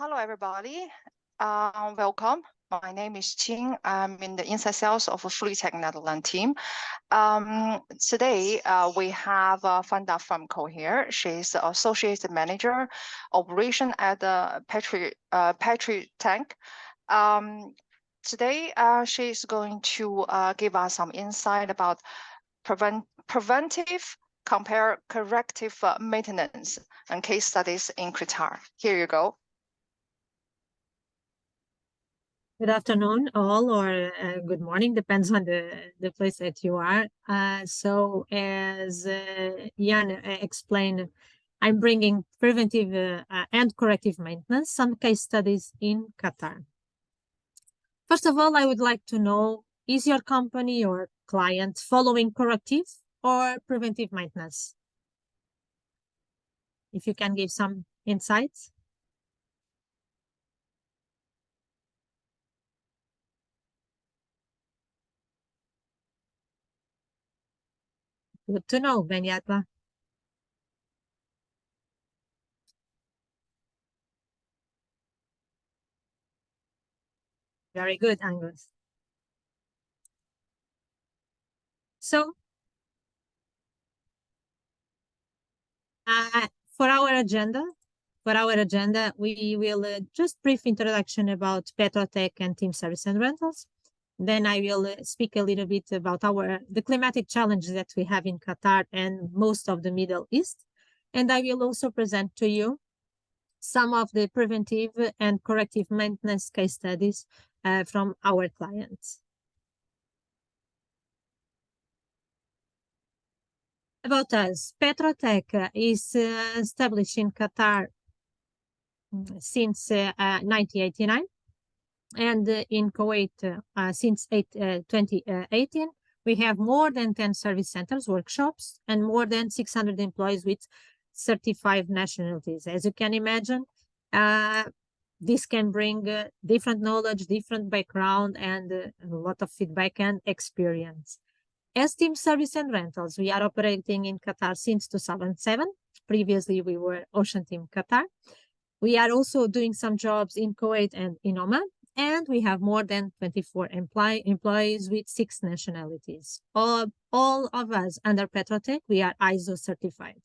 Hello, everybody. Welcome. My name is Qing. I'm in the inside sales of a Preventive Netherlands team. Today, we have Vanda Franco here. She's the Associate Manager, Operation at the Petrotec. Today, she's going to give us some insight about preventive corrective maintenance and case studies in Qatar. Here you go. Good afternoon, all, or good morning, depends on the place that you are. So as Jan explained, I'm bringing preventive and corrective maintenance, some case studies in Qatar. First of all, I would like to know, is your company or client following corrective or preventive maintenance? If you can give some insights. Good to know, Benyatwa. Very good, Angus. So, for our agenda, we will just brief introduction about Petrotec and team service and rentals. Then I will speak a little bit about the climatic challenges that we have in Qatar and most of the Middle East. And I will also present to you some of the preventive and corrective maintenance case studies from our clients. About us, Petrotec is established in Qatar since 1989 and in Kuwait since 2018. We have more than 10 service centers, workshops, and more than 600 employees with 35 nationalities. As you can imagine, this can bring different knowledge, different background, and a lot of feedback and experience. As team service and rentals, we are operating in Qatar since 2007. Previously, we were Ocean Team Qatar. We are also doing some jobs in Kuwait and in Oman, and we have more than 24 employees with 6 nationalities. All of us under Petrotec, we are ISO certified.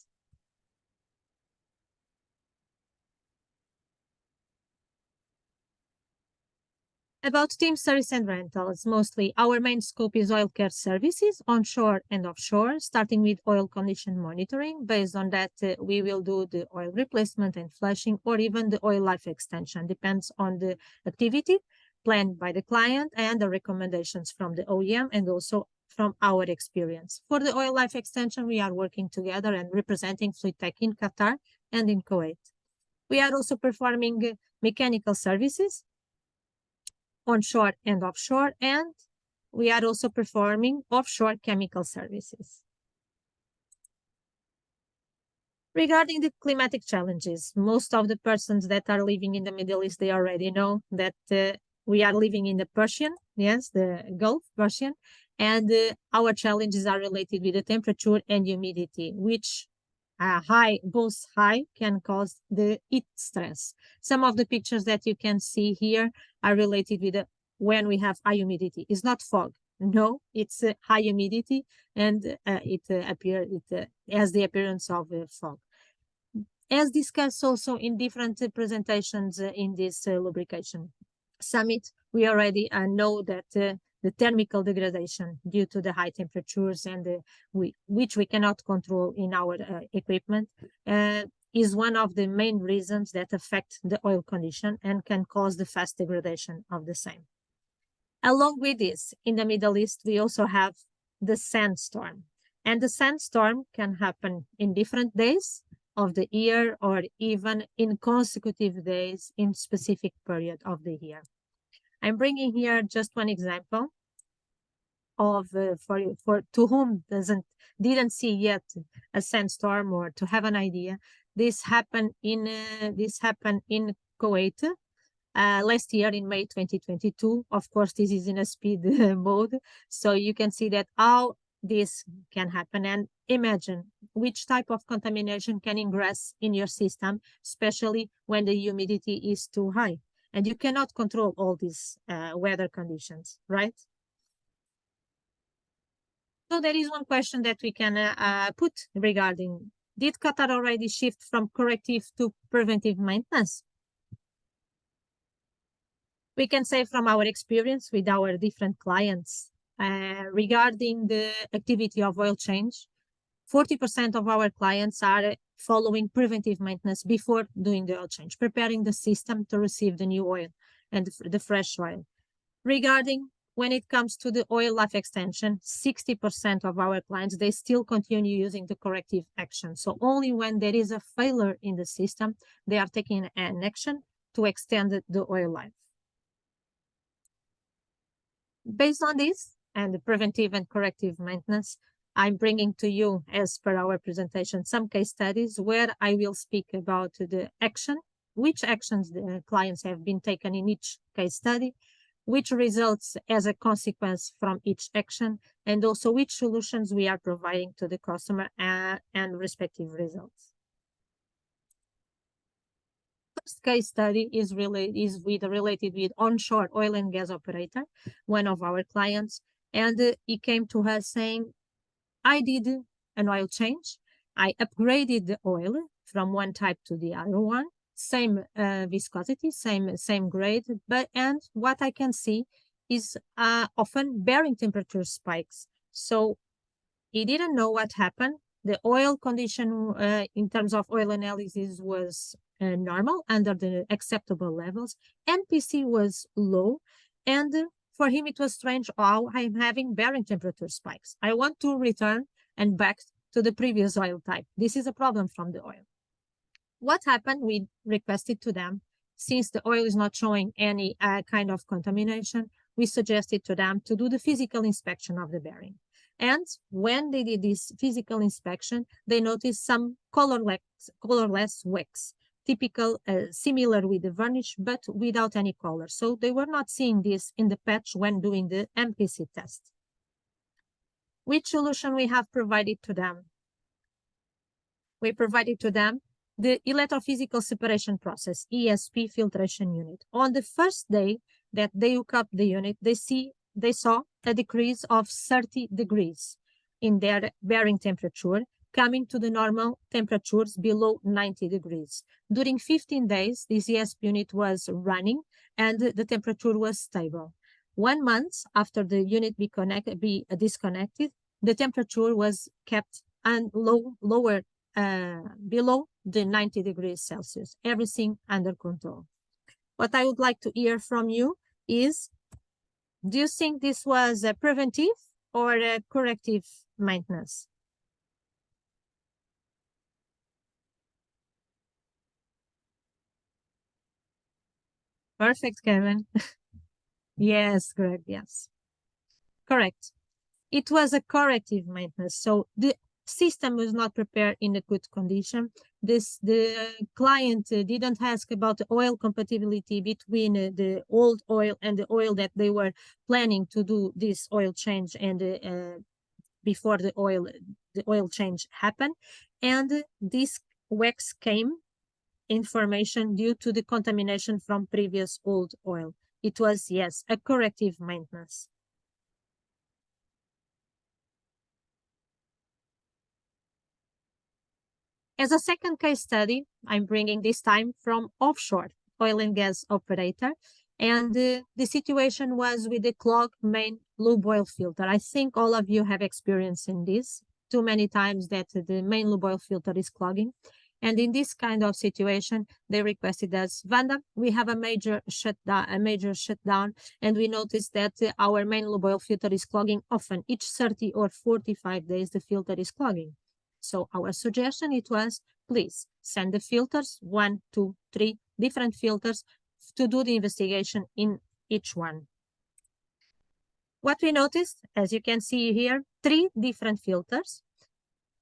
About team service and rentals, mostly our main scope is oil care services, onshore and offshore, starting with oil condition monitoring. Based on that, we will do the oil replacement and flushing, or even the oil life extension. Depends on the activity planned by the client and the recommendations from the OEM and also from our experience. For the oil life extension, we are working together and representing Fleetech in Qatar and in Kuwait. We are also performing mechanical services, onshore and offshore, and we are also performing offshore chemical services. Regarding the climatic challenges, most of the persons that are living in the Middle East, they already know that we are living in the Persian, yes, the Gulf Persian, and our challenges are related with the temperature and humidity, which both high can cause the heat stress. Some of the pictures that you can see here are related with when we have high humidity. It's not fog, no, it's high humidity, and it has the appearance of fog. As discussed also in different presentations in this lubrication summit, we already know that the thermal degradation due to the high temperatures and which we cannot control in our equipment is one of the main reasons that affect the oil condition and can cause the fast degradation of the same. Along with this, in the Middle East, we also have the sandstorm. And the sandstorm can happen in different days of the year or even in consecutive days in specific period of the year. I'm bringing here just one example of for to whom didn't see yet a sandstorm or to have an idea. This happened in Kuwait last year in May 2022. Of course, this is in a speed mode, so you can see that how this can happen. And imagine which type of contamination can ingress in your system, especially when the humidity is too high. And you cannot control all these weather conditions, right? So there is one question that we can put regarding, did Qatar already shift from corrective to preventive maintenance? We can say from our experience with our different clients regarding the activity of oil change, 40% of our clients are following preventive maintenance before doing the oil change, preparing the system to receive the new oil and the fresh oil. Regarding when it comes to the oil life extension, 60% of our clients, they still continue using the corrective action. So only when there is a failure in the system, they are taking an action to extend the oil life. Based on this and the preventive and corrective maintenance, I'm bringing to you, as per our presentation, some case studies where I will speak about the action, which actions the clients have been taken in each case study, which results as a consequence from each action, and also which solutions we are providing to the customer and respective results. First case study is related with onshore oil and gas operator, one of our clients, and he came to us saying, I did an oil change. I upgraded the oil from one type to the other one, same viscosity, same grade, and what I can see is often bearing temperature spikes. So he didn't know what happened. The oil condition in terms of oil analysis was normal, under the acceptable levels. NPC was low, and for him it was strange how I'm having bearing temperature spikes. I want to return and back to the previous oil type. This is a problem from the oil. What happened? We requested to them, since the oil is not showing any kind of contamination, we suggested to them to do the physical inspection of the bearing. And when they did this physical inspection, they noticed some colorless wax, typical, similar with the varnish, but without any color. So they were not seeing this in the patch when doing the MPC test. Which solution we have provided to them? We provided to them the electrophysical separation process, ESP filtration unit. On the first day that they hook up the unit, they saw a decrease of 30 degrees in their bearing temperature, coming to the normal temperatures below 90 degrees. During 15 days, this ESP unit was running and the temperature was stable. 1 month after the unit be disconnected, the temperature was kept lower, below the 90 degrees Celsius, everything under control. What I would like to hear from you is, do you think this was a preventive or a corrective maintenance? Perfect, Kevin. Yes, correct, yes. Correct. It was a corrective maintenance. So the system was not prepared in a good condition. The client didn't ask about the oil compatibility between the old oil and the oil that they were planning to do this oil change, and before the oil change happened. And this wax came information due to the contamination from previous old oil. It was, yes, a corrective maintenance. As a second case study, I'm bringing this time from offshore oil and gas operator. And the situation was with the clogged main lube oil filter. I think all of you have experience in this too many times, that the main lube oil filter is clogging. And in this kind of situation, they requested us, Vanda, we have a major shutdown, and we noticed that our main lube oil filter is clogging often. Each 30 or 45 days, the filter is clogging. So our suggestion, it was, please send the filters, 1, 2, 3 different filters, to do the investigation in each one. What we noticed, as you can see here, 3 different filters,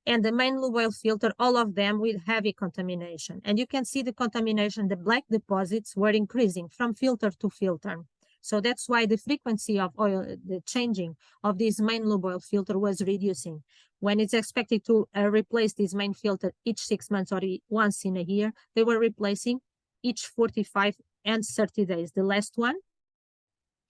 and the main lube oil filter, all of them with heavy contamination. And you can see the contamination, the black deposits were increasing from filter to filter. So that's why the frequency of oil, the changing of this main lube oil filter was reducing. When it's expected to replace this main filter each 6 months or once in a year, they were replacing each 45 and 30 days. The last one,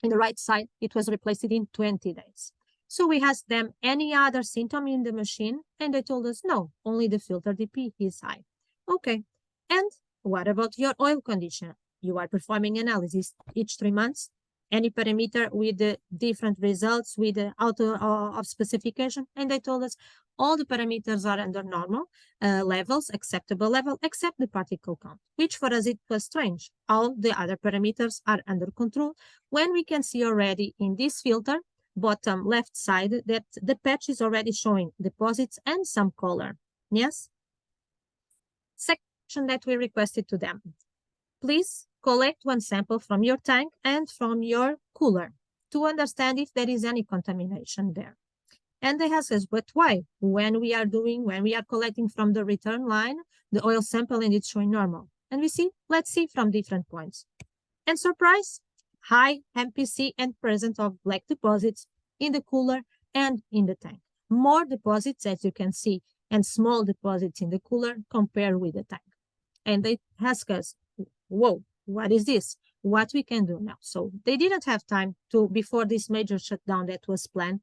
in the right side, it was replaced in 20 days. So we asked them any other symptom in the machine, and they told us no, only the filter DP is high. Okay, and what about your oil condition? You are performing analysis each 3 months, any parameter with the different results with the auto of specification, and they told us all the parameters are under normal levels, acceptable level, except the particle count, which for us it was strange. All the other parameters are under control, when we can see already in this filter, bottom left side, that the patch is already showing deposits and some color. Yes? Section that we requested to them. Please collect one sample from your tank and from your cooler to understand if there is any contamination there. And they ask us, but why? When we are collecting from the return line, the oil sample and it's showing normal. And let's see from different points. And surprise, high MPC and presence of black deposits in the cooler and in the tank. More deposits, as you can see, and small deposits in the cooler compared with the tank. And they ask us, whoa, what is this? What we can do now? So they didn't have time to, before this major shutdown that was planned,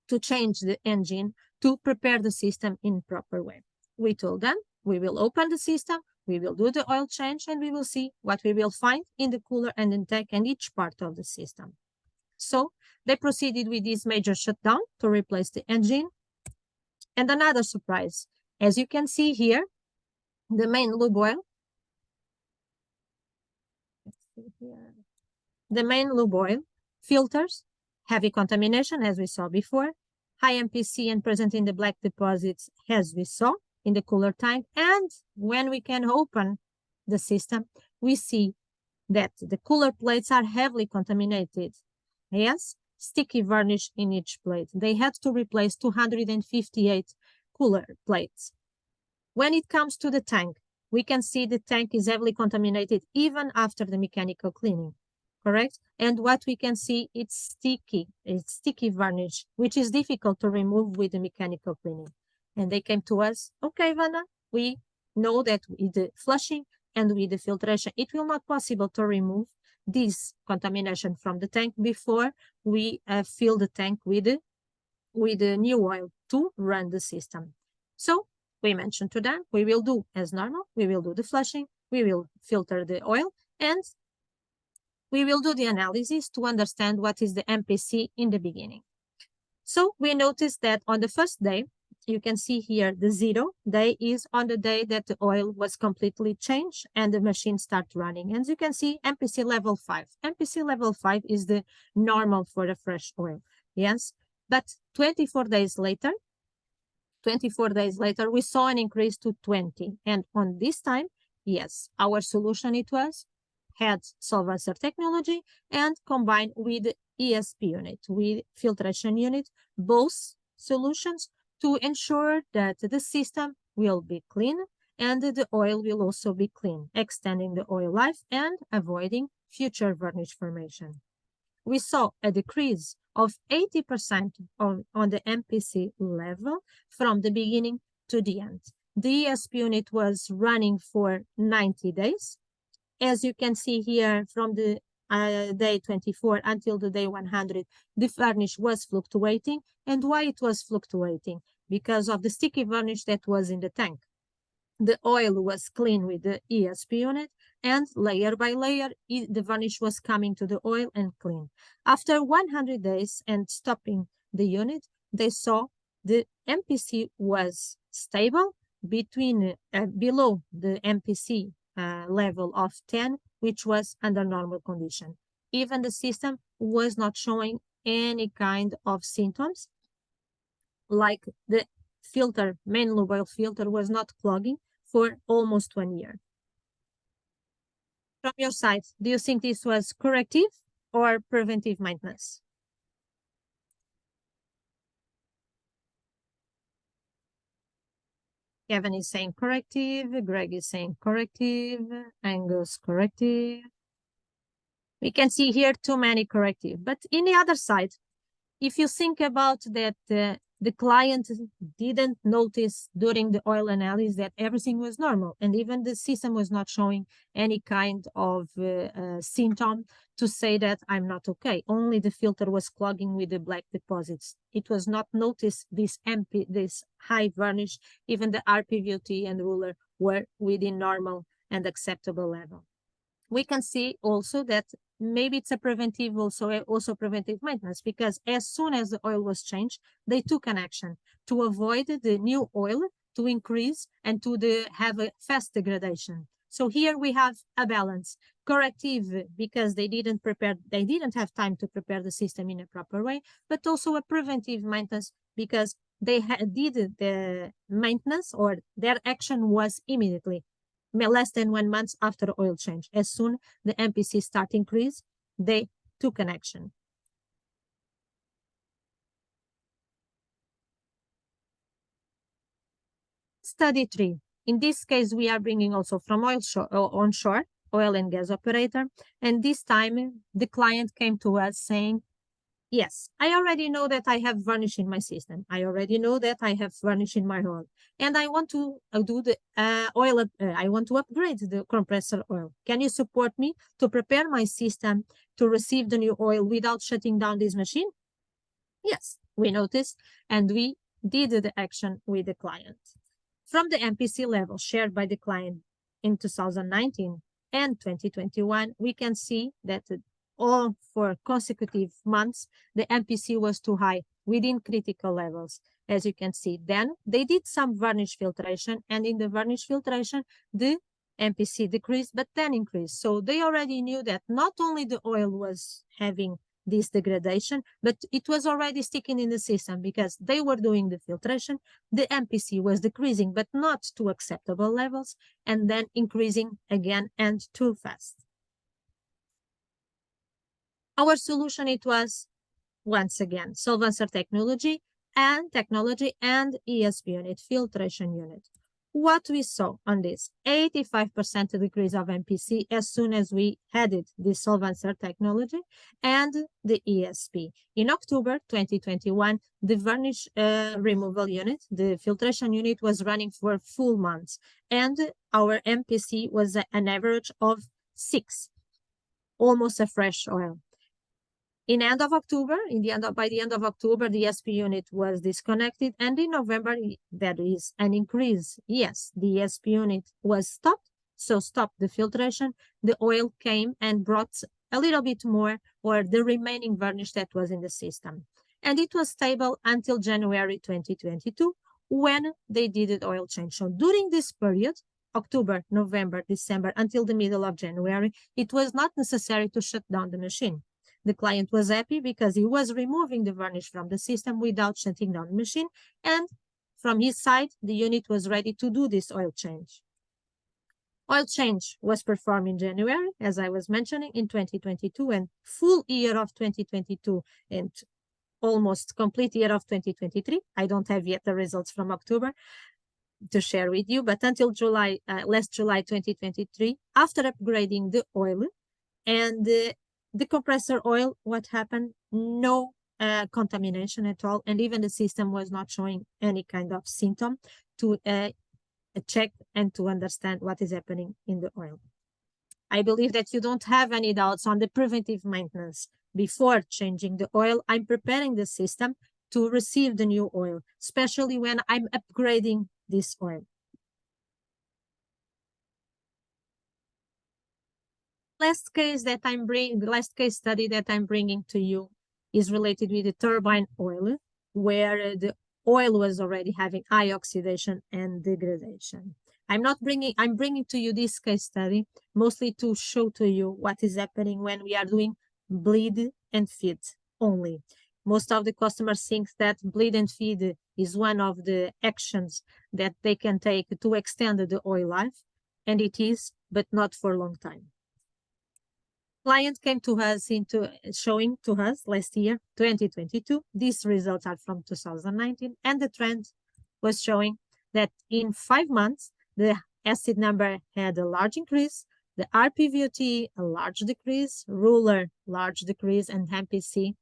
to change the engine, to prepare the system in proper way. We told them, we will open the system, we will do the oil change, and we will see what we will find in the cooler and in tank and each part of the system. So they proceeded with this major shutdown to replace the engine. And another surprise, as you can see here, the main lube oil, the main lube oil filters heavy contamination, as we saw before, high MPC and present in the black deposits, as we saw in the cooler tank. And when we can open the system, we see that the cooler plates are heavily contaminated. Yes, sticky varnish in each plate. They had to replace 258 cooler plates. When it comes to the tank, we can see the tank is heavily contaminated even after the mechanical cleaning. Correct? And what we can see, it's sticky varnish, which is difficult to remove with the mechanical cleaning. And they came to us, okay, Vanda, we know that with the flushing and with the filtration, it will not possible to remove this contamination from the tank before we fill the tank with the new oil to run the system. So we mentioned to them, we will do as normal, we will do the flushing, we will filter the oil, and we will do the analysis to understand what is the MPC in the beginning. So we noticed that on the first day, you can see here the 0 day is on the day that the oil was completely changed and the machine starts running. And you can see MPC level 5. MPC level 5 is the normal for the fresh oil. Yes, but 24 days later, we saw an increase to 20. And on this time, yes, our solution had solvencer technology and combined with ESP unit, with filtration unit, both solutions to ensure that the system will be clean and the oil will also be clean, extending the oil life and avoiding future varnish formation. We saw a decrease of 80% on the MPC level from the beginning to the end. The ESP unit was running for 90 days. As you can see here, from the day 24 until the day 100, the varnish was fluctuating. And why it was fluctuating? Because of the sticky varnish that was in the tank. The oil was clean with the ESP unit, and layer by layer, the varnish was coming to the oil and clean. After 100 days and stopping the unit, they saw the MPC was stable between below the MPC level of 10, which was under normal condition. Even the system was not showing any kind of symptoms, like the filter, main lube oil filter, was not clogging for almost 1 year. From your side, do you think this was corrective or preventive maintenance? Kevin is saying corrective, Greg is saying corrective, Angus corrective. We can see here too many corrective. But in the other side, if you think about that the client didn't notice during the oil analysis that everything was normal, and even the system was not showing any kind of symptom to say that I'm not okay. Only the filter was clogging with the black deposits. It was not noticed this high varnish. Even the RPVT and ruler were within normal and acceptable level. We can see also that maybe it's a preventive, also preventive maintenance, because as soon as the oil was changed, they took an action to avoid the new oil to increase and to have a fast degradation. So here we have a balance. Corrective, because they didn't have time to prepare the system in a proper way, but also a preventive maintenance because they did the maintenance, or their action was immediately less than 1 month after the oil change. As soon the MPC start increase, they took an action. Study 3. In this case, we are bringing also from onshore, oil and gas operator. And this time, the client came to us saying, yes, I already know that I have varnish in my system. I already know that I have varnish in my oil. And I want to do the oil, I want to upgrade the compressor oil. Can you support me to prepare my system to receive the new oil without shutting down this machine? Yes, we noticed, and we did the action with the client. From the MPC level shared by the client in 2019 and 2021, we can see that all for consecutive months, the MPC was too high within critical levels. As you can see, then they did some varnish filtration, and in the varnish filtration, the MPC decreased, but then increased. So they already knew that not only the oil was having this degradation, but it was already sticking in the system because they were doing the filtration. The MPC was decreasing, but not to acceptable levels, and then increasing again and too fast. Our solution, it was, once again, solvencer technology and ESP unit, filtration unit. What we saw on this, 85% decrease of MPC as soon as we added the solvencer technology and the ESP. In October 2021, the varnish removal unit, the filtration unit, was running for full months, and our MPC was an average of 6, almost a fresh oil. By the end of October, the ESP unit was disconnected, and in November, there is an increase. Yes, the ESP unit was stopped, so stopped the filtration. The oil came and brought a little bit more, or the remaining varnish that was in the system. And it was stable until January 2022, when they did the oil change. So during this period, October, November, December, until the middle of January, it was not necessary to shut down the machine. The client was happy because he was removing the varnish from the system without shutting down the machine, and from his side, the unit was ready to do this oil change. Oil change was performed in January, as I was mentioning, in 2022, and full year of 2022 and almost complete year of 2023. I don't have yet the results from October to share with you, but until July, last July 2023, after upgrading the oil and the compressor oil, what happened? No contamination at all, and even the system was not showing any kind of symptom to check and to understand what is happening in the oil. I believe that you don't have any doubts on the preventive maintenance. Before changing the oil, I'm preparing the system to receive the new oil, especially when I'm upgrading this oil. Last case study that I'm bringing to you is related with the turbine oil, where the oil was already having high oxidation and degradation. I'm bringing to you this case study mostly to show to you what is happening when we are doing bleed and feed only. Most of the customers think that bleed and feed is one of the actions that they can take to extend the oil life, and it is, but not for a long time. Client came to us showing to us last year, 2022. These results are from 2019, and the trend was showing that in 5 months, the acid number had a large increase, The RPVOT, a large decrease, ruler, large decrease, and MPC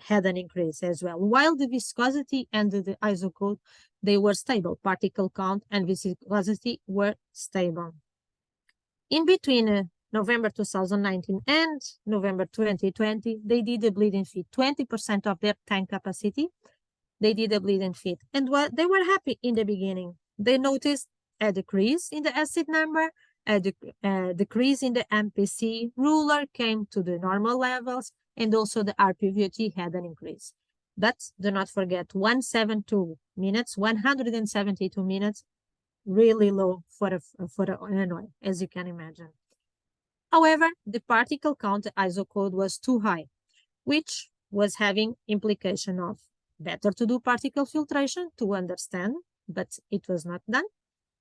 had an increase as well. While the viscosity and the ISO code, they were stable. Particle count and viscosity were stable. In between November 2019 and November 2020, they did a bleed and feed, 20% of their tank capacity. They did a bleed and feed. And they were happy in the beginning. They noticed a decrease in the acid number, a decrease in the MPC, ruler came to the normal levels, and also the RPVOT had an increase. But do not forget, 172 minutes, 172 minutes, really low for an oil, as you can imagine. However, the particle count ISO code was too high, which was having implication of better to do particle filtration to understand, but it was not done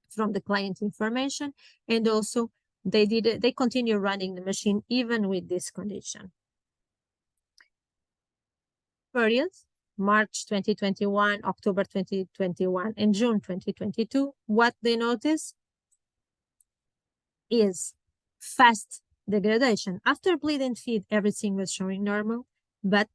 from the client information. And also they continue running the machine even with this condition. Periods, March 2021, October 2021, and June 2022, what they notice is fast degradation. After bleed and feed, everything was showing normal, but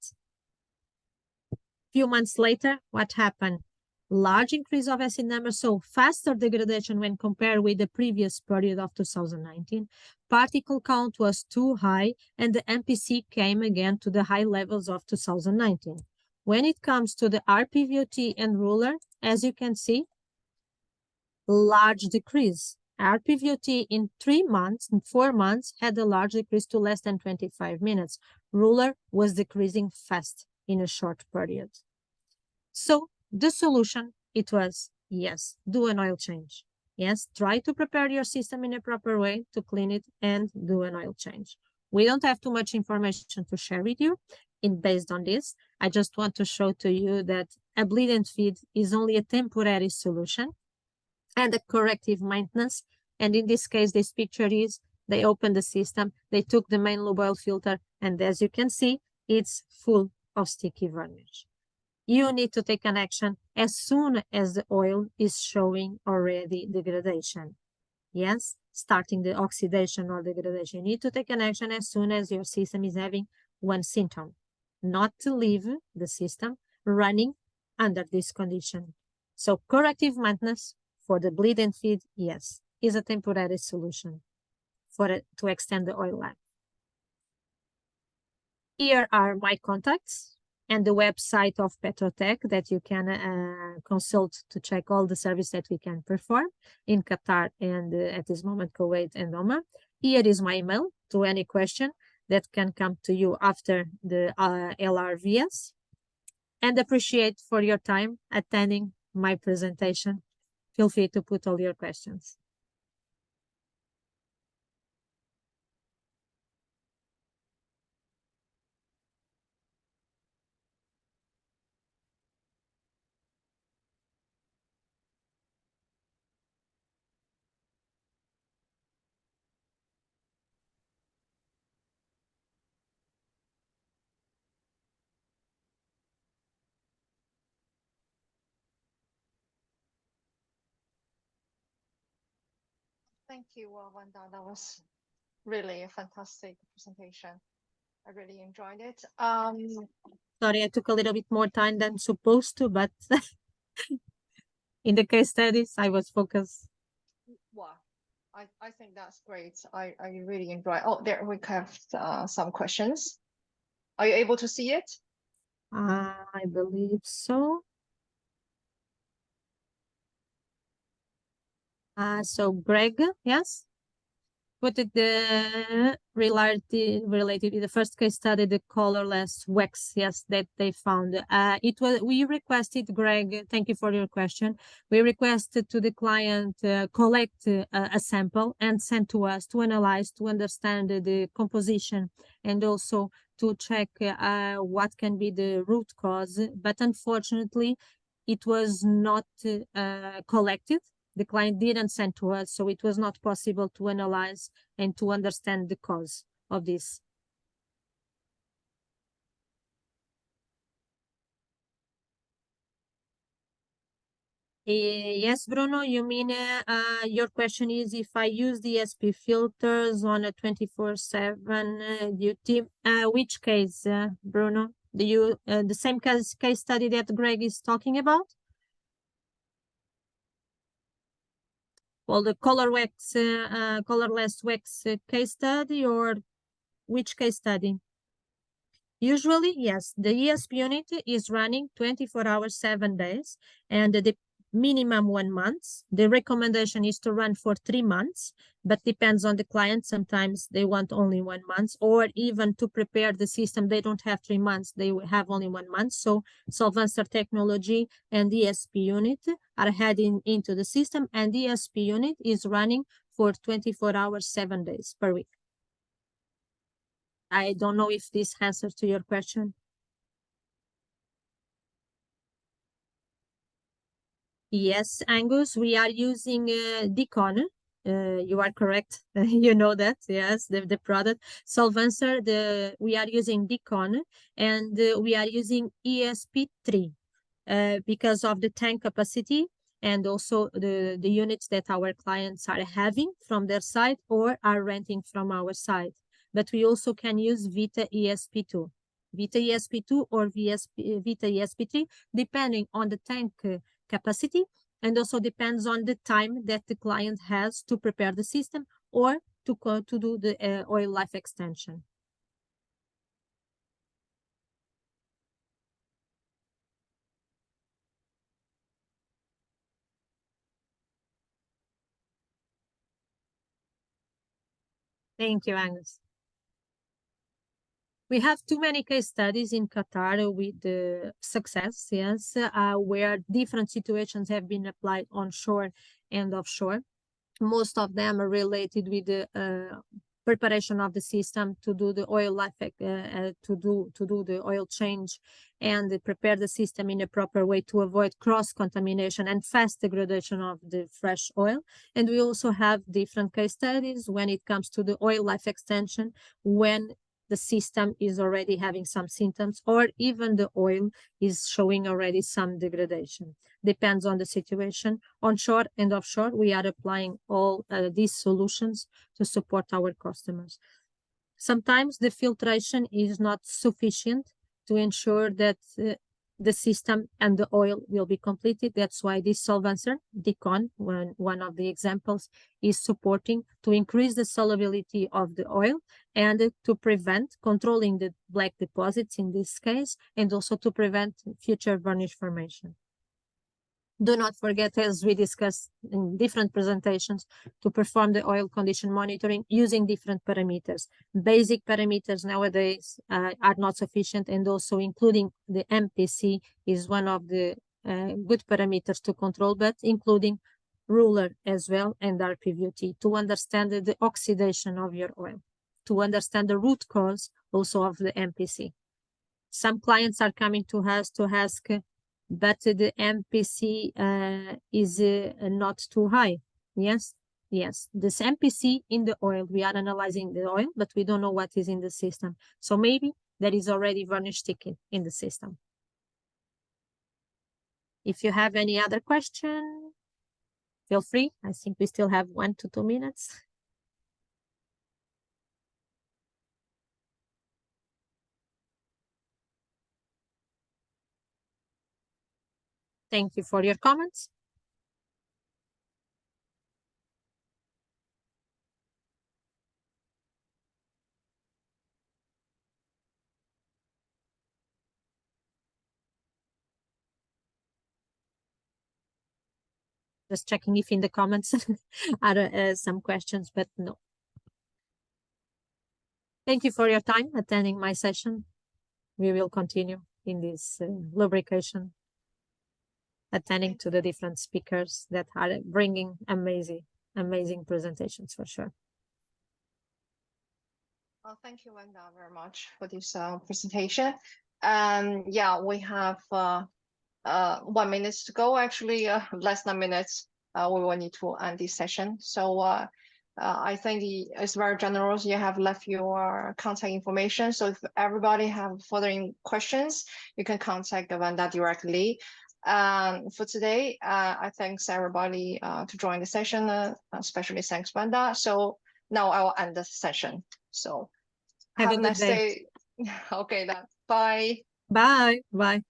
few months later, what happened? Large increase of acid number, so faster degradation when compared with the previous period of 2019. Particle count was too high, and the MPC came again to the high levels of 2019. When it comes to the RPVOT and ruler, as you can see, large decrease. RPVOT in 3 months, in 4 months, had a large decrease to less than 25 minutes. Ruler was decreasing fast in a short period. So the solution, it was, yes, do an oil change. Yes, try to prepare your system in a proper way to clean it and do an oil change. We don't have too much information to share with you. Based on this, I just want to show to you that a bleed and feed is only a temporary solution and a corrective maintenance. And in this case, this picture is, they opened the system, they took the main lube oil filter, and as you can see, it's full of sticky varnish. You need to take an action as soon as the oil is showing already degradation. Yes, starting the oxidation or degradation. You need to take an action as soon as your system is having one symptom, not to leave the system running under this condition. So corrective maintenance for the bleed and feed, yes, is a temporary solution to extend the oil life. Here are my contacts and the website of Petrotec that you can consult to check all the service that we can perform in Qatar and at this moment Kuwait and Oman. Here is my email to any question that can come to you after the LRVS, and appreciate for your time attending my presentation. Feel free to put all your questions. Thank you, Vanda. That was really a fantastic presentation. I really enjoyed it. Sorry, I took a little bit more time than supposed to, but in the case studies, I was focused. Wow, I think that's great. I really enjoy. Oh, there we have some questions. Are you able to see it? I believe so. So Greg, yes? What did the related to the first case study, the colorless wax, yes, that they found. We requested, Greg, thank you for your question. We requested to the client collect a sample and send to us to analyze, to understand the composition, and also to check what can be the root cause. But unfortunately, it was not collected. The client didn't send to us, so it was not possible to analyze and to understand the cause of this. Yes, Bruno, you mean your question is if I use the ESP filters on a 24/7 duty, which case, Bruno? Do you the same case study that Greg is talking about? Well, the colorless wax case study, or which case study? Usually, yes, the ESP unit is running 24 hours, 7 days, and the minimum 1 month. The recommendation is to run for 3 months, but depends on the client. Sometimes they want only 1 month, or even to prepare the system, they don't have 3 months, they have only 1 month. So Solvencer technology and ESP unit are heading into the system, and the ESP unit is running for 24 hours, 7 days per week. I don't know if this answers to your question. Yes, Angus, we are using Deacon. You are correct. You know that, yes, the product. Solvencer, we are using Deacon, and we are using ESP3 because of the tank capacity and also the units that our clients are having from their side or are renting from our side. But we also can use Vita ESP2. Vita ESP2 or Vita ESP3, depending on the tank capacity, and also depends on the time that the client has to prepare the system or to do the oil life extension. Thank you, Angus. We have too many case studies in Qatar with success, yes, where different situations have been applied onshore and offshore. Most of them are related with the preparation of the system to do the oil life, to do the oil change and prepare the system in a proper way to avoid cross-contamination and fast degradation of the fresh oil. And we also have different case studies when it comes to the oil life extension, when the system is already having some symptoms or even the oil is showing already some degradation. Depends on the situation. Onshore and offshore, we are applying all these solutions to support our customers. Sometimes the filtration is not sufficient to ensure that the system and the oil will be completed. That's why this solvencer, Deacon, one of the examples, is supporting to increase the solubility of the oil and to prevent controlling the black deposits in this case, and also to prevent future varnish formation. Do not forget, as we discussed in different presentations, to perform the oil condition monitoring using different parameters. Basic parameters nowadays are not sufficient, and also including the MPC is one of the good parameters to control, but including ruler as well and RPVT to understand the oxidation of your oil, to understand the root cause also of the MPC. Some clients are coming to us to ask, but the MPC is not too high. Yes, this MPC in the oil, we are analyzing the oil, but we don't know what is in the system. So maybe there is already varnish sticking in the system. If you have any other question, feel free. I think we still have 1 to 2 minutes. Thank you for your comments. Just checking if in the comments are some questions, but no. Thank you for your time attending my session. We will continue in this lubrication, attending to the different speakers that are bringing amazing presentations for sure. Well, thank you, Wanda, very much for this presentation. Yeah, we have 1 minute to go. Actually, less than minutes. We will need to end this session. So I think it's very generous. You have left your contact information. So if everybody have further questions, you can contact Vanda directly. For today, I thanks everybody to join the session, especially thanks Vanda. So now I will end the session. So Have have a a good nice day. day. Okay, then. Bye. Bye. Bye.